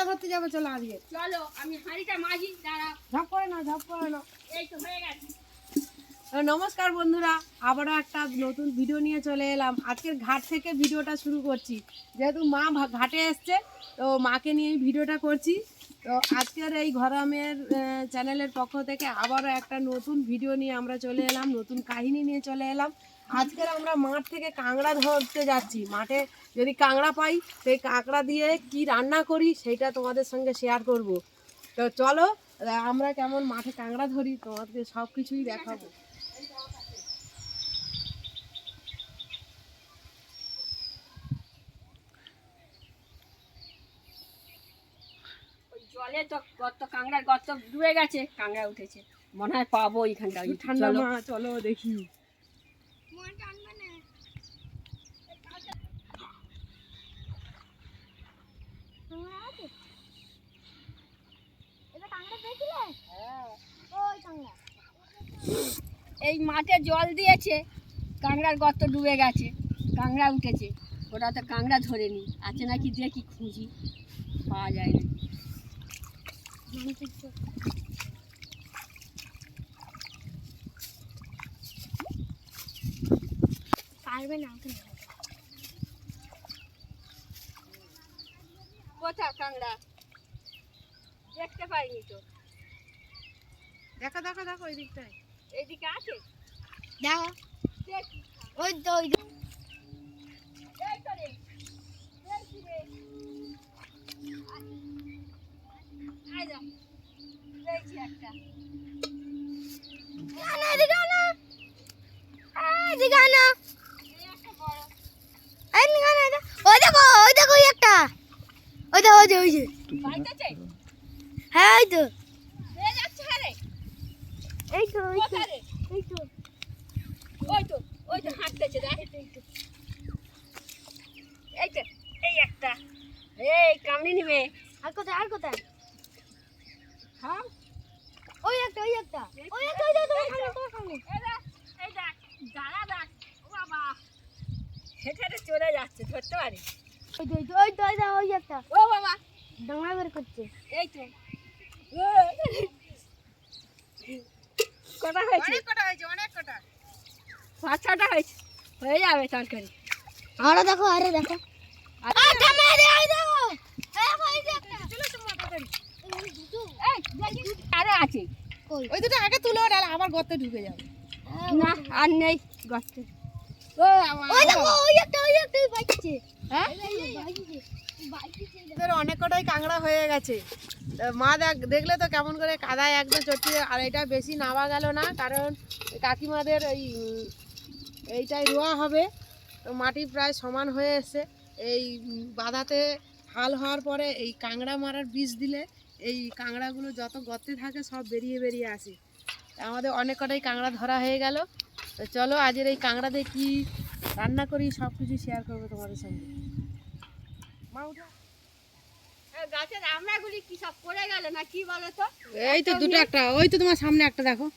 কাঁকড়া ধরতে যাবে, চলো আজকে। চলো আমি হাঁড়িটা মাজি, দাঁড়াও। ঝাপ করে না, ঝাপ করে না। এই তো হয়ে গেছে। নমস্কার বন্ধুরা, আবারও একটা নতুন ভিডিও নিয়ে চলে এলাম। আজকের ঘাট থেকে ভিডিওটা শুরু করছি, যেহেতু মা ঘাটে এসছে, তো মাকে নিয়েই ভিডিওটা করছি। তো আজকের এই ঘরামের চ্যানেলের পক্ষ থেকে আবারও একটা নতুন ভিডিও নিয়ে আমরা চলে এলাম, নতুন কাহিনী নিয়ে চলে এলাম। আজকের আমরা মাঠ থেকে কাঁকড়া ধরতে যাচ্ছি। মাঠে যদি কাঁকড়া পাই, সেই কাঁকড়া দিয়ে কি রান্না করি সেইটা তোমাদের সঙ্গে শেয়ার করব। তো চলো আমরা কেমন মাঠে কাঁকড়া ধরি তোমাদের সব কিছুই দেখাবো। ওই জলে তো গর্ত, কাঁকড়ার গর্ত ডুবে গেছে, কাঁকড়া উঠেছে, মনে হয় পাবো এইখানটা। ঠান্ডা মা, চলো দেখি। এই মাঠে জল দিয়েছে, কাঁকড়ার গর্ত ডুবে গেছে, কাঁকড়া উঠেছে। ওরা তো কাঁকড়া ধরে নি, আছে নাকি দেখি, খুঁজি, পাওয়া যায় না। পারবে না কোথাও কাঁকড়া দেখতে পাইনি তো। দেখো দেখো দেখো ওই দিকটায়। এইদিকে আছে, দেখো, দেখি। ওই তো ওই এই তো রে, দেখছি রে। আয় যা, দেখছি একটা। এদিকে আনো, এদিকে আনো, এই একটা বড়। এদিকে আনো, ওই দেখো, ওই দেখো, ওই একটা, ওই দেখো, ওই যে, ওই যে, পাইতেছে? হ্যাঁ ওই তো, পেয়ে যাচ্ছে, হ্যাঁ রে। এই তো, ওই তো, কোথায় রে? এই তো, ওই তো, ওই তো হাঁটতেছে, দেখ। এই তো, এই একটা। এই কামড়ে নিবে। আর কোথায়, আর কোথায়, হ্যাঁ, ওই একটা, ওই একটা, ওই একটা, ওই দেখো, তোমার সামনে, তোমার সামনে, এই দেখ, এই দেখ, দাঁড়া দেখ। ও বাবা, সেখানে চলে যাচ্ছে, ধরতে পারি। ওই তো, ওই তো, ওই তো, ওই দেখো, ওই একটা, ও বাবা, ডাঙা বের করছে, এই তো। কটা হয়েছে? অনেক কটা হয়েছে, অনেক কটা। 5-6টা হয়েছে, হয়ে যাবে তরকারি। আরো দেখো, আরে দেখো, থামা রে, ওই দেখো, এই যে একটা, চলো তো মা তাড়াতাড়ি। এই দুটো, এই দেখি আরো আছে। কই, ওই দুটো আগে তুলো, নাহলে আবার গর্তে ঢুকে যাবে। না আর নেই গর্তে। ও ওই দেখো, ওই একটা, ওই একটা, ওই বাইকছে, হ্যাঁ, বাইকছে, ওদের অনেক কটাই কাঁকড়া হয়ে গেছে। মা দেখলে তো কেমন করে কাদায় একদম চটকে। আর এটা বেশি নামা গেল না, কারণ কাকিমাদের এইটাই রোয়া হবে। তো মাটি প্রায় সমান হয়ে এসছে। এই বাঁধাতে হাল হওয়ার পরে এই কাঁকড়া মারার বীজ দিলে এই কাঁকড়াগুলো যত গর্তে থাকে সব বেরিয়ে বেরিয়ে আসে। আমাদের অনেক কটাই কাঁকড়া ধরা হয়ে গেল। তো চলো আজের এই কাঁকড়া দিয়ে কী রান্না করি সব কিছু শেয়ার করবো তোমাদের সঙ্গে। মা উঠো। গাছের আমড়াগুলি কি সব পড়ে গেল না কি বলো তো? এই তো দুটো, একটা ওই তো তোমার সামনে একটা দেখো।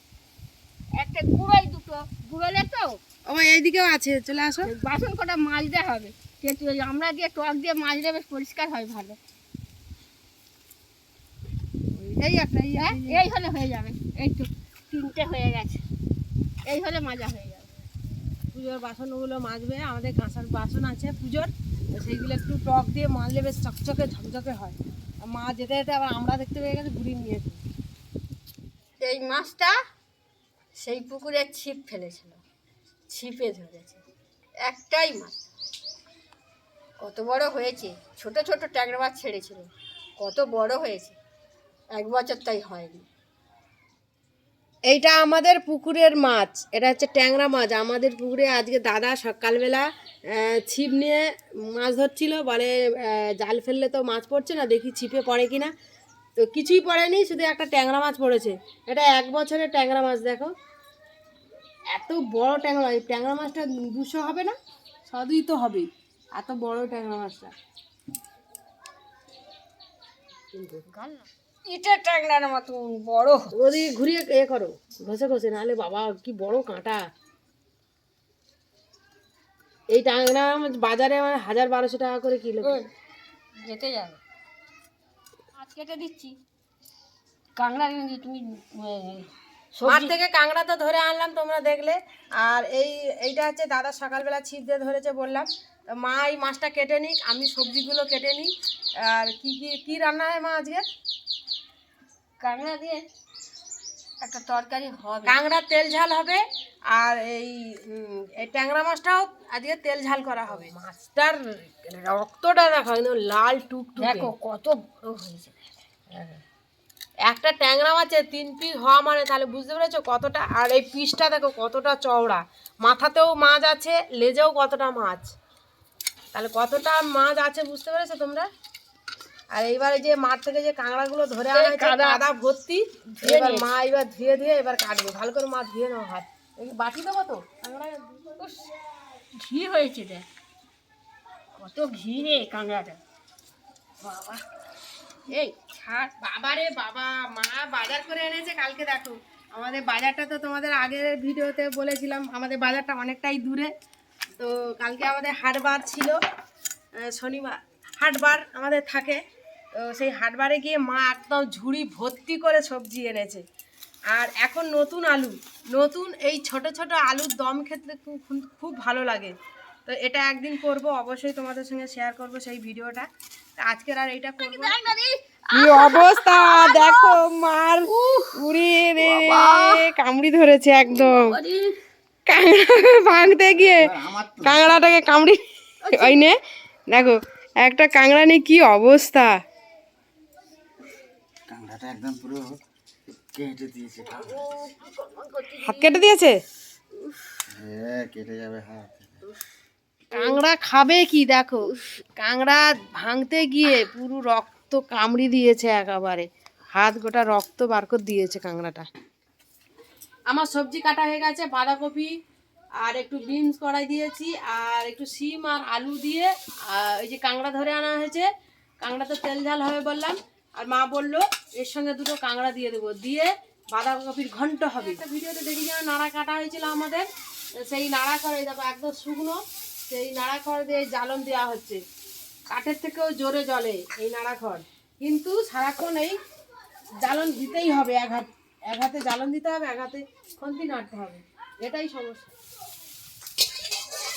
একটা গুঁড়োই, দুটো গুঁড়োলে তো। ও এইদিকেও আছে, চলে আসো। বাসন কটা মাজতে হবে, কিন্তু ওই আমড়া দিয়ে টক দিয়ে মাজলে বেশ পরিষ্কার হয়, ভালো। এই একটা, হ্যাঁ, এই হলে হয়ে যাবে। এই তো 3টে হয়ে গেছে, এই হলে মাজা হয়ে যাবে। পুজোর বাসনগুলো মাজবে, আমাদের কাঁসার বাসন আছে পুজোর, তো সেইগুলো একটু টক দিয়ে মাজলে বেশ চকচকে ঝকঝকে হয়। আর মা যেতে যেতে আবার আমরা দেখতে পেয়ে গেছে, ঘুরিয়ে নিয়েছে। এই মাছটা সেই পুকুরে ছিপ ফেলেছিল, ছিপে ধরেছে একটাই মাছ। কত বড় হয়েছে, ছোট ছোট ট্যাংরা মাছ ছেড়েছিল, কত বড় হয়েছে। 1 বছর তাই হয়নি। এইটা আমাদের পুকুরের মাছ, এটা হচ্ছে ট্যাংরা মাছ। আমাদের পুকুরে আজকে দাদা সকালবেলা ছিপ নিয়ে মাছ ধরছিল, বলে জাল ফেললে তো মাছ পড়ছে না, দেখি ছিপে পড়ে কিনা। তো কিছুই পড়েনি, শুধু একটা ট্যাংরা মাছ পড়েছে। এটা 1 বছরের ট্যাংরা মাছ, দেখো এত বড় ট্যাংরা মাছ। ট্যাংরা মাছটা 200 হবে না, 100 তো হবেই, এত বড় ট্যাংরা মাছটা। ইটের ট্যাংরার মতন বড়। ওদিকে ঘুরিয়ে করো, ঘষে ঘষে, নাহলে বাবা কি বড় কাঁটা। এই ট্যাংরা মাছ বাজারে 1000-1200 টাকা করে কিলো। যেতে যাবে মাছ কেটে দিচ্ছি। কাঁকড়া নিয়ে তুমি মাঠ সবজি থেকে কাঁকড়া তো ধরে আনলাম, তোমরা দেখলে। আর এইটা হচ্ছে দাদা সকালবেলা ছিপ দিয়ে ধরেছে বললাম। তো মা এই মাছটা কেটে নিক, আমি সবজিগুলো কেটে নিই। আর কি রান্না হয় মা আজকে? কাঁকড়া দিয়ে একটা তরকারি হবে। কাঁকড়ার তেল ঝাল হবে। আর এই ট্যাংরা মাছটাও আজকে তেল ঝাল করা হবে। মাছটার রক্তটা দেখো একদম লাল টুকটুকে। দেখো কত বড় হয়েছে। একটা ট্যাংরা মাছের 3 পিস হওয়া মানে তাহলে বুঝতে পেরেছো কতটা। আর এই পিসটা দেখো কতটা চওড়া, মাথাতেও মাছ আছে, লেজেও কতটা মাছ, তাহলে কতটা মাছ আছে বুঝতে পেরেছো তোমরা। আর এইবারে যে মাঠ থেকে যে কাঁকড়াগুলো ধরে আনা হয়েছে কাদা ভর্তি, এবার মা এবার ধুয়ে এবার কাটবে। ভালো করে মা ধুয়ে নাও হাত। এই বাটি দেবো তো কাঁকড়া। উস, ঘি হয়েছে দেখ, কত ঘি রে কাঁকড়াটা। বাবা এই ছাড়। বাবারে বাবা, মা বাজার করে এনেছে কালকে। দেখো আমাদের বাজারটা তো তোমাদের আগের ভিডিওতে বলেছিলাম, আমাদের বাজারটা অনেকটাই দূরে। তো কালকে আমাদের হাটবার ছিল, শনিবার হাটবার আমাদের থাকে। তো সেই হাটবারে গিয়ে মা একদম ঝুড়ি ভর্তি করে সবজি এনেছে। আর এখন নতুন এই ছোট ছোট আলুর দম খেতে খুব খুব ভালো লাগে। তো এটা একদিন করব, অবশ্যই তোমাদের সঙ্গে শেয়ার করব সেই ভিডিওটা। তো আজকের আর এইটা করব। কি অবস্থা দেখো মার, উড়ে রে কামড়ি ধরেছে একদম। কাঁকড়া ভাঙতে গিয়ে কাঁকড়াটাকে কামড়ি ওই নে দেখো একটা কাঁকড়া নিয়ে কি অবস্থা। কাঁকড়াটা একদম পুরো কেটে দিয়েছে। হাত কেটে দিয়েছে। হ্যাঁ কেটে যাবে হাত। কাঁকড়া খাবে কি দেখো, কাঁকড়া ভাঙতে গিয়ে পুরো রক্ত কামড়ি দিয়েছে একেবারে, হাত গোটা রক্ত বার করে দিয়েছে কাঁকড়াটা। আমার সবজি কাটা হয়ে গেছে, বাঁধাকপি আর একটু বিনস কড়াই দিয়েছি, আর একটু সিম আর আলু দিয়ে এই যে কাঁকড়া ধরে আনা হয়েছে। কাঁকড়া তো তেল ঝাল হবে বললাম, আর মা বললো এর সঙ্গে দুটো কাঁকড়া দিয়ে দেবো, দিয়ে বাঁধাকপির ঘন্ট হবে। একটা ভিডিওতে দেখি যেন নাড়া কাটা হয়েছিল আমাদের, সেই নাড়া খড় এই দেখো একদম শুকনো, সেই নাড়া খড় দিয়ে জ্বালন দেওয়া হচ্ছে। কাঠের থেকেও জোরে জ্বলে এই নাড়া খড়, কিন্তু সারাক্ষণ এই জ্বালন দিতেই হবে। এক হাতে জ্বালন দিতে হবে, এক হাতে খন্তি নাড়তে হবে, এটাই সমস্যা।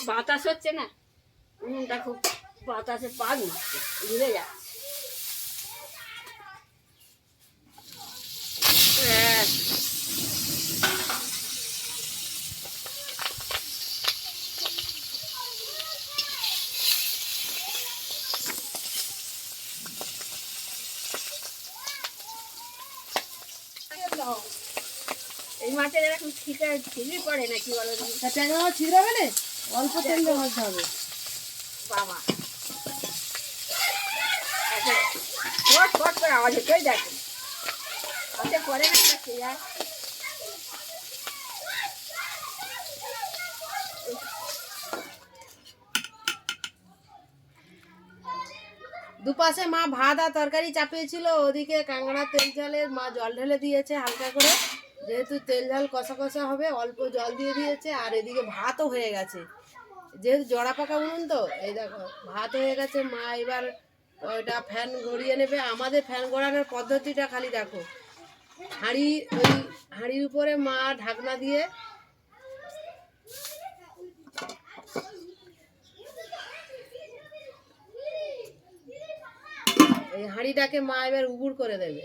বাতাস হচ্ছে না, দেখো বাতাসে পা দিচ্ছে, ঘুরে যাচ্ছে। এই মাছের এরকম ছিদ্রি পড়ে না, কি বলো তুমি? ট্যাংরা মাছ ছিঁড়ে হবে না, অল্প তেল দিয়ে ভাজতে হবে। বাবা ফট ফট করে আওয়াজ হতেই দেখো, হাতে পড়ে না কে যায়। দুপাশে মা ভাত আর তরকারি চাপিয়েছিল, ওদিকে কাঁকড়া তেল ঝালে মা জল ঢেলে দিয়েছে হালকা করে, যেহেতু তেল ঝাল কষা কষা হবে অল্প জল দিয়ে দিয়েছে। আর এদিকে ভাতও হয়ে গেছে, যেহেতু জড়া পাকা উনুন তো এই দেখো ভাত হয়ে গেছে। মা এবার ওইটা ফ্যান গড়িয়ে নেবে। আমাদের ফ্যান গড়ানোর পদ্ধতিটা খালি দেখো, হাঁড়ির উপরে মা ঢাকনা দিয়ে এই হাঁড়িটাকে মা এবার উবুড় করে দেবে।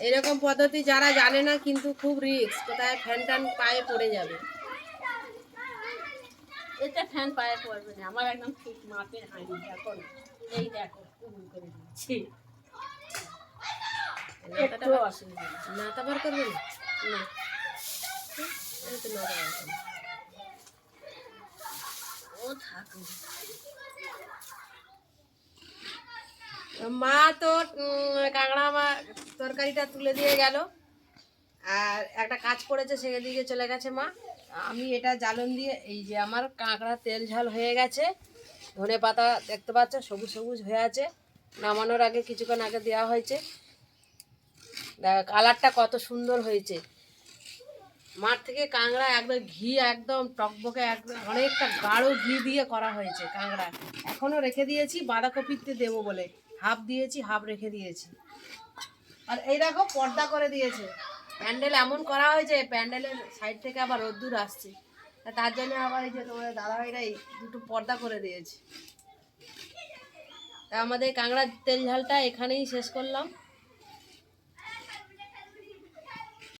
এরকম পদ্ধতি যারা জানে না কিন্তু খুব রিস্ক, কোথায় ফ্যান টান পায়ে পড়ে যাবে। এতে ফ্যান পায়ে পড়বে না, আমার একদম ঠিক মাপের হাঁড়ি। দেখো না, এই দেখো উবুড় করে দিচ্ছি, একটু অসুবিধা নেই। নাতা বার করবে না, না এই তো নাতা বার করবে। ও থাকুন। মা তো কাঁকড়া তরকারিটা তুলে দিয়ে গেল, আর একটা কাজ পড়েছে সেদিকে চলে গেছে মা। আমি এটা জ্বালন দিয়ে এই যে আমার কাঁকড়া তেল ঝাল হয়ে গেছে। ধনে পাতা দেখতে পাচ্ছ সবুজ সবুজ হয়ে আছে, নামানোর আগে কিছুক্ষণ আগে দেওয়া হয়েছে। দেখ কালারটা কত সুন্দর হয়েছে। মাঠ থেকে কাঁকড়া একদম ঘি একদম টকবকে একদম অনেকটা গাঢ় ঘি দিয়ে করা হয়েছে কাঁকড়া। এখনও রেখে দিয়েছি বাঁধাকপিতে দেবো বলে, হাফ দিয়েছি হাফ রেখে দিয়েছি। আর এই দেখো পর্দা করে দিয়েছে, প্যান্ডেল এমন করা হয়েছে প্যান্ডেলের সাইড থেকে আবার রোদ্দুর আসছে, তার জন্য আবার এই যে তোমাদের দাদাভাইরা এই দুটো পর্দা করে দিয়েছে। তা আমাদের কাঁকড়ার তেল ঝালটা এখানেই শেষ করলাম।